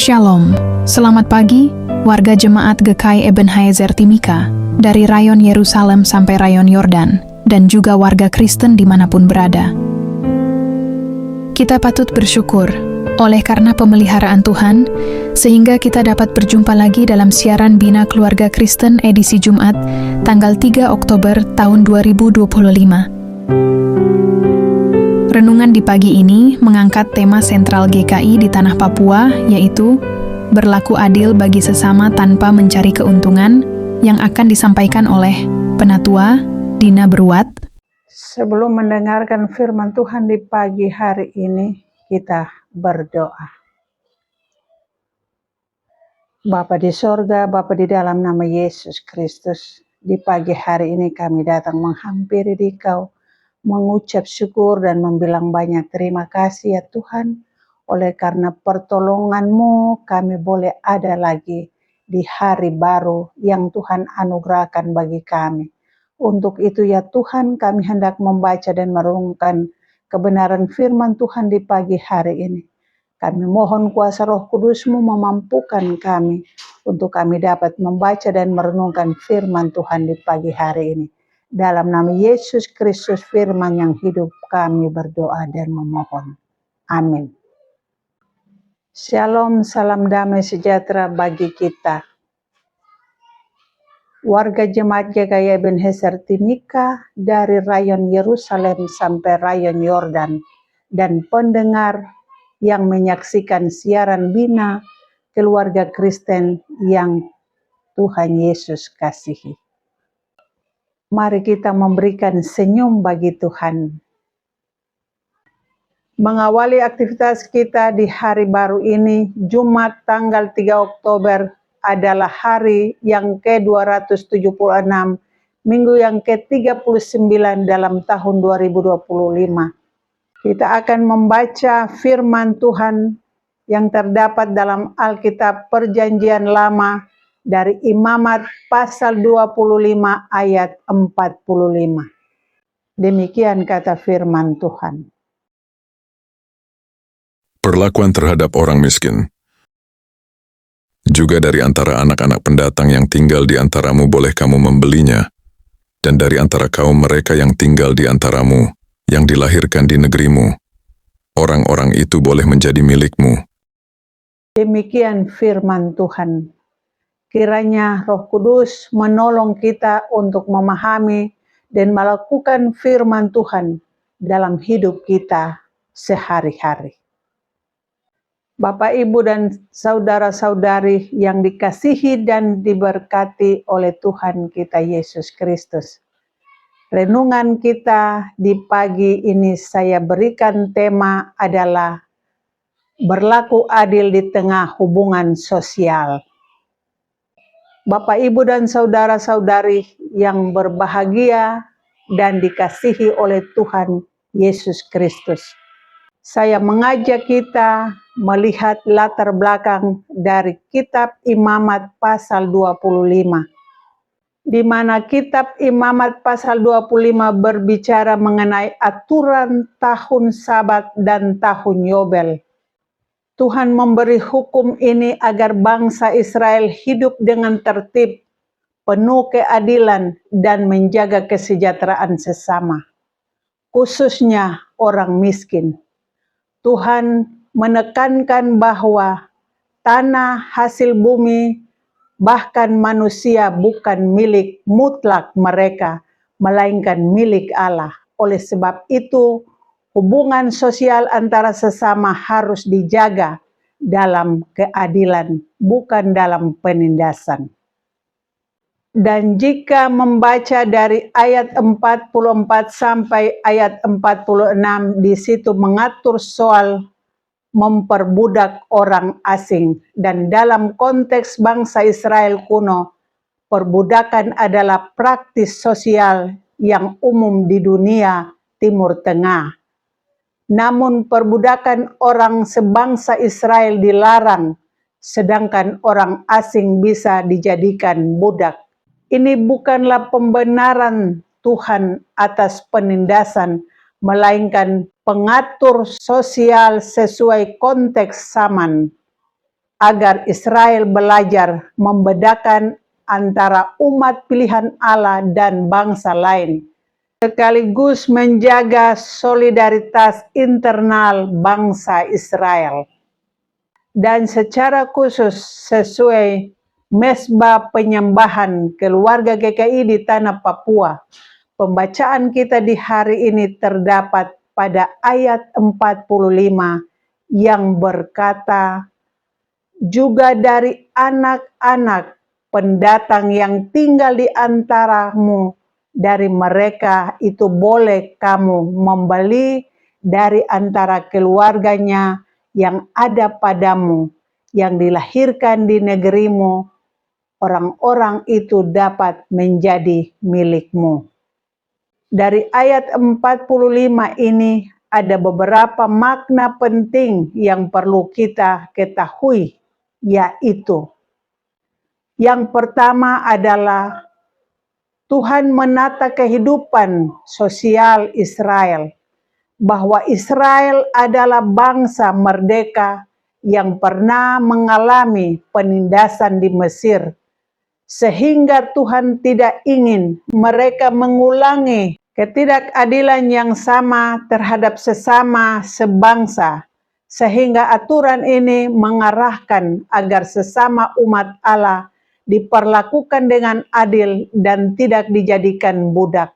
Shalom, selamat pagi, warga jemaat GKI Ebenezer Timika, dari rayon Yerusalem sampai rayon Yordan, dan juga warga Kristen dimanapun berada. Kita patut bersyukur, oleh karena pemeliharaan Tuhan, sehingga kita dapat berjumpa lagi dalam siaran Bina Keluarga Kristen edisi Jumat, tanggal 3 Oktober tahun 2025. Renungan di pagi ini mengangkat tema sentral GKI di Tanah Papua, yaitu berlaku adil bagi sesama tanpa mencari keuntungan, yang akan disampaikan oleh Penatua Dina Berwat. Sebelum mendengarkan firman Tuhan di pagi hari ini, kita berdoa. Bapa di sorga, Bapa di dalam nama Yesus Kristus, di pagi hari ini kami datang menghampiri di Kau, mengucap syukur dan membilang banyak terima kasih ya Tuhan, oleh karena pertolongan-Mu kami boleh ada lagi di hari baru yang Tuhan anugerahkan bagi kami. Untuk itu ya Tuhan, kami hendak membaca dan merenungkan kebenaran firman Tuhan di pagi hari ini. Kami mohon kuasa Roh Kudus-Mu memampukan kami untuk kami dapat membaca dan merenungkan firman Tuhan di pagi hari ini. Dalam nama Yesus Kristus firman yang hidup kami berdoa dan memohon. Amin. Shalom, salam damai sejahtera bagi kita. Warga jemaat GKI Ebenezer Timika dari rayon Yerusalem sampai rayon Yordan dan pendengar yang menyaksikan siaran Bina Keluarga Kristen yang Tuhan Yesus kasihi. Mari kita memberikan senyum bagi Tuhan. Mengawali aktivitas kita di hari baru ini, Jumat tanggal 3 Oktober adalah hari yang ke-276, minggu yang ke-39 dalam tahun 2025. Kita akan membaca firman Tuhan yang terdapat dalam Alkitab Perjanjian Lama dari Imamat pasal 25 ayat 45. Demikian kata firman Tuhan. Perlakuan terhadap orang miskin. Juga dari antara anak-anak pendatang yang tinggal di antaramu boleh kamu membelinya, dan dari antara kaum mereka yang tinggal di antaramu, yang dilahirkan di negerimu, orang-orang itu boleh menjadi milikmu. Demikian firman Tuhan. Kiranya Roh Kudus menolong kita untuk memahami dan melakukan firman Tuhan dalam hidup kita sehari-hari. Bapak, Ibu, dan saudara-saudari yang dikasihi dan diberkati oleh Tuhan kita Yesus Kristus. Renungan kita di pagi ini saya berikan tema adalah berlaku adil di tengah hubungan sosial. Bapak, Ibu, dan saudara-saudari yang berbahagia dan dikasihi oleh Tuhan Yesus Kristus. Saya mengajak kita melihat latar belakang dari kitab Imamat pasal 25. Di mana kitab Imamat pasal 25 berbicara mengenai aturan tahun Sabat dan tahun Yobel. Tuhan memberi hukum ini agar bangsa Israel hidup dengan tertib, penuh keadilan, dan menjaga kesejahteraan sesama, khususnya orang miskin. Tuhan menekankan bahwa tanah hasil bumi, bahkan manusia bukan milik mutlak mereka, melainkan milik Allah. Oleh sebab itu, hubungan sosial antara sesama harus dijaga dalam keadilan, bukan dalam penindasan. Dan jika membaca dari ayat 44 sampai ayat 46, di situ mengatur soal memperbudak orang asing. Dan dalam konteks bangsa Israel kuno, perbudakan adalah praktis sosial yang umum di dunia Timur Tengah. Namun perbudakan orang sebangsa Israel dilarang, sedangkan orang asing bisa dijadikan budak. Ini bukanlah pembenaran Tuhan atas penindasan, melainkan pengatur sosial sesuai konteks zaman. agar Israel belajar membedakan antara umat pilihan Allah dan bangsa lain, sekaligus menjaga solidaritas internal bangsa Israel. Dan secara khusus sesuai mesbah penyembahan keluarga GKI di tanah Papua, pembacaan kita di hari ini terdapat pada ayat 45 yang berkata, juga dari anak-anak pendatang yang tinggal di antaramu, dari mereka itu boleh kamu membeli dari antara keluarganya yang ada padamu, yang dilahirkan di negerimu, orang-orang itu dapat menjadi milikmu. Dari ayat 45 ini ada beberapa makna penting yang perlu kita ketahui, yaitu yang pertama adalah Tuhan menata kehidupan sosial Israel, bahwa Israel adalah bangsa merdeka yang pernah mengalami penindasan di Mesir, sehingga Tuhan tidak ingin mereka mengulangi ketidakadilan yang sama terhadap sesama sebangsa, sehingga aturan ini mengarahkan agar sesama umat Allah diperlakukan dengan adil dan tidak dijadikan budak.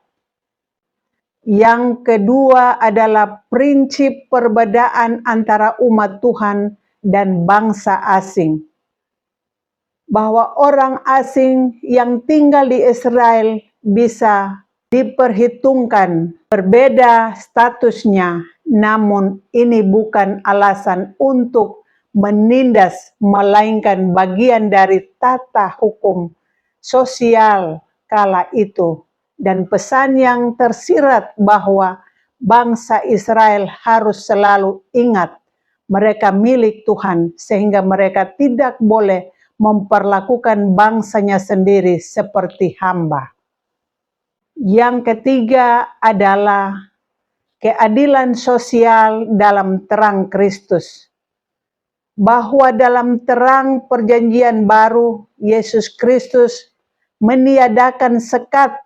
Yang kedua adalah prinsip perbedaan antara umat Tuhan dan bangsa asing, bahwa orang asing yang tinggal di Israel bisa diperhitungkan berbeda statusnya, namun ini bukan alasan untuk menindas, melainkan bagian dari tata hukum sosial kala itu. Dan pesan yang tersirat bahwa bangsa Israel harus selalu ingat mereka milik Tuhan, sehingga mereka tidak boleh memperlakukan bangsanya sendiri seperti hamba. Yang ketiga adalah keadilan sosial dalam terang Kristus, bahwa dalam terang perjanjian baru, Yesus Kristus meniadakan sekat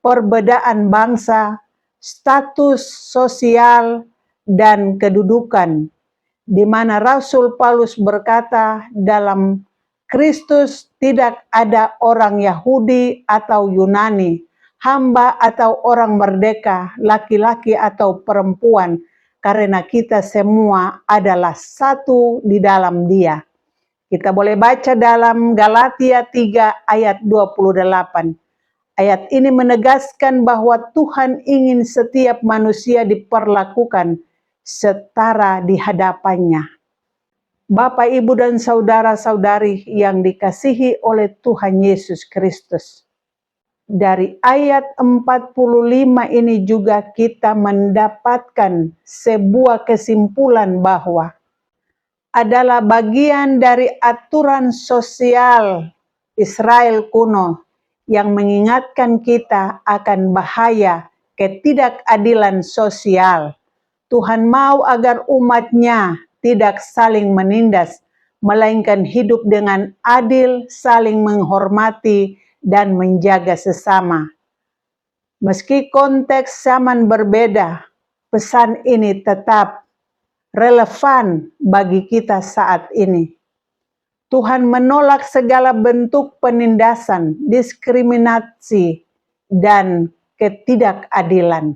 perbedaan bangsa, status sosial, dan kedudukan, di mana Rasul Paulus berkata, dalam Kristus tidak ada orang Yahudi atau Yunani, hamba atau orang merdeka, laki-laki atau perempuan, karena kita semua adalah satu di dalam Dia. Kita boleh baca dalam Galatia 3 ayat 28. Ayat ini menegaskan bahwa Tuhan ingin setiap manusia diperlakukan setara di hadapannya. Bapak, Ibu, dan saudara-saudari yang dikasihi oleh Tuhan Yesus Kristus. Dari ayat 45 ini juga kita mendapatkan sebuah kesimpulan bahwa adalah bagian dari aturan sosial Israel kuno yang mengingatkan kita akan bahaya ketidakadilan sosial. Tuhan mau agar umatnya tidak saling menindas, melainkan hidup dengan adil, saling menghormati, dan menjaga sesama. Meski konteks zaman berbeda, pesan ini tetap relevan bagi kita saat ini. Tuhan menolak segala bentuk penindasan, diskriminasi, dan ketidakadilan.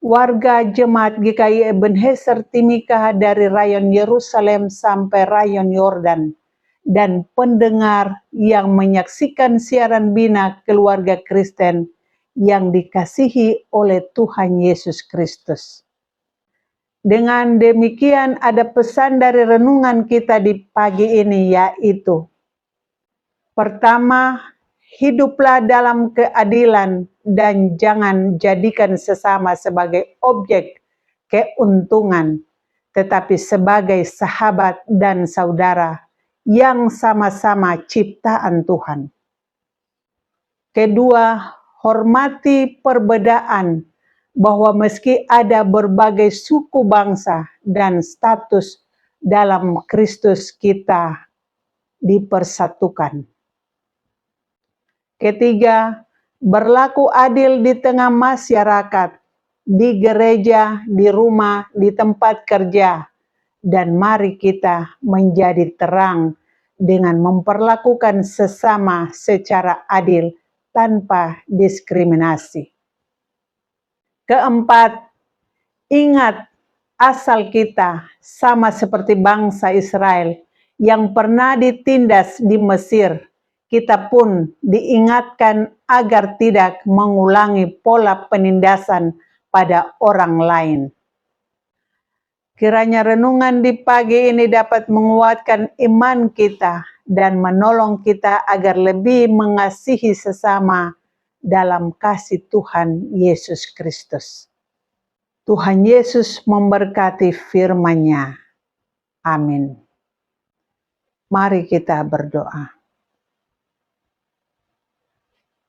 Warga jemaat GKI Ebenezer Timika dari rayon Yerusalem sampai rayon Yordan, dan pendengar yang menyaksikan siaran Bina Keluarga Kristen yang dikasihi oleh Tuhan Yesus Kristus. Dengan demikian ada pesan dari renungan kita di pagi ini, yaitu pertama, hiduplah dalam keadilan dan jangan jadikan sesama sebagai objek keuntungan, tetapi sebagai sahabat dan saudara yang sama-sama ciptaan Tuhan. Kedua, hormati perbedaan, bahwa meski ada berbagai suku bangsa dan status dalam Kristus kita dipersatukan. Ketiga, berlaku adil di tengah masyarakat, di gereja, di rumah, di tempat kerja, dan mari kita menjadi terang dengan memperlakukan sesama secara adil tanpa diskriminasi. Keempat, ingat asal kita sama seperti bangsa Israel yang pernah ditindas di Mesir. Kita pun diingatkan agar tidak mengulangi pola penindasan pada orang lain. Kiranya renungan di pagi ini dapat menguatkan iman kita dan menolong kita agar lebih mengasihi sesama dalam kasih Tuhan Yesus Kristus. Tuhan Yesus memberkati firman-Nya. Amin. Mari kita berdoa.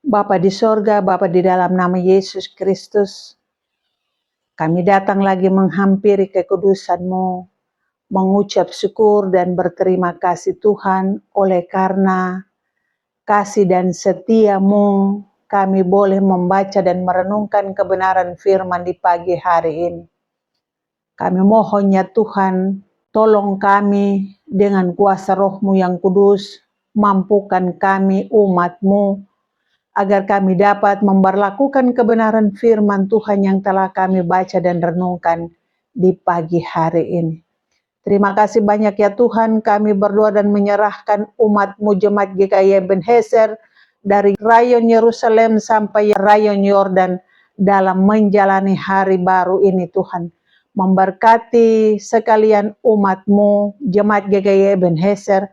Bapa di sorga, Bapa di dalam nama Yesus Kristus, kami datang lagi menghampiri kekudusan-Mu, mengucap syukur dan berterima kasih Tuhan oleh karena kasih dan setia-Mu, kami boleh membaca dan merenungkan kebenaran firman di pagi hari ini. Kami mohon ya Tuhan, tolong kami dengan kuasa Roh-Mu yang kudus, mampukan kami umat-Mu, agar kami dapat memberlakukan kebenaran firman Tuhan yang telah kami baca dan renungkan di pagi hari ini. Terima kasih banyak ya Tuhan, kami berdoa dan menyerahkan umat-Mu Jemaat GKI Ebenezer dari rayon Yerusalem sampai rayon Yordan dalam menjalani hari baru ini Tuhan. Memberkati sekalian umat-Mu Jemaat GKI Ebenezer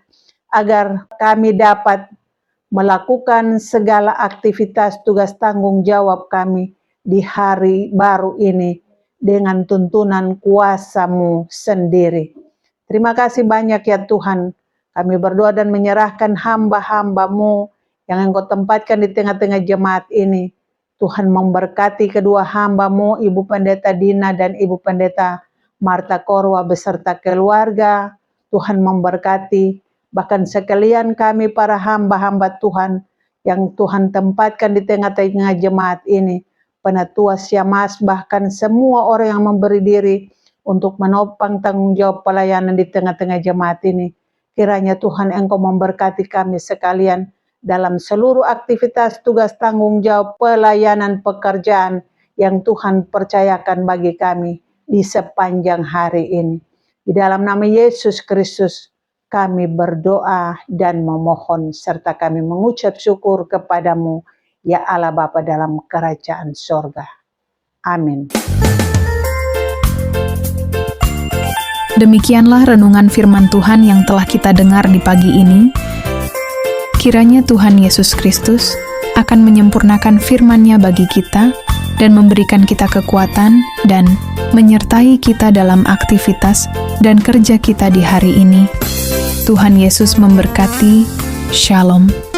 agar kami dapat melakukan segala aktivitas tugas tanggung jawab kami di hari baru ini dengan tuntunan kuasa-Mu sendiri. Terima kasih banyak ya Tuhan. Kami berdoa dan menyerahkan hamba-hamba-Mu yang Engkau tempatkan di tengah-tengah jemaat ini. Tuhan memberkati kedua hamba-Mu, Ibu Pendeta Dina dan Ibu Pendeta Marta Korwa beserta keluarga. Tuhan memberkati bahkan sekalian kami para hamba-hamba Tuhan yang Tuhan tempatkan di tengah-tengah jemaat ini, penatua Siamas, bahkan semua orang yang memberi diri untuk menopang tanggung jawab pelayanan di tengah-tengah jemaat ini. Kiranya Tuhan Engkau memberkati kami sekalian dalam seluruh aktivitas tugas tanggung jawab pelayanan pekerjaan yang Tuhan percayakan bagi kami di sepanjang hari ini. Di dalam nama Yesus Kristus, kami berdoa dan memohon serta kami mengucap syukur kepadamu, ya Allah Bapa dalam kerajaan sorga. Amin. Demikianlah renungan firman Tuhan yang telah kita dengar di pagi ini. Kiranya Tuhan Yesus Kristus akan menyempurnakan firman-Nya bagi kita dan memberikan kita kekuatan dan menyertai kita dalam aktivitas dan kerja kita di hari ini. Tuhan Yesus memberkati. Shalom.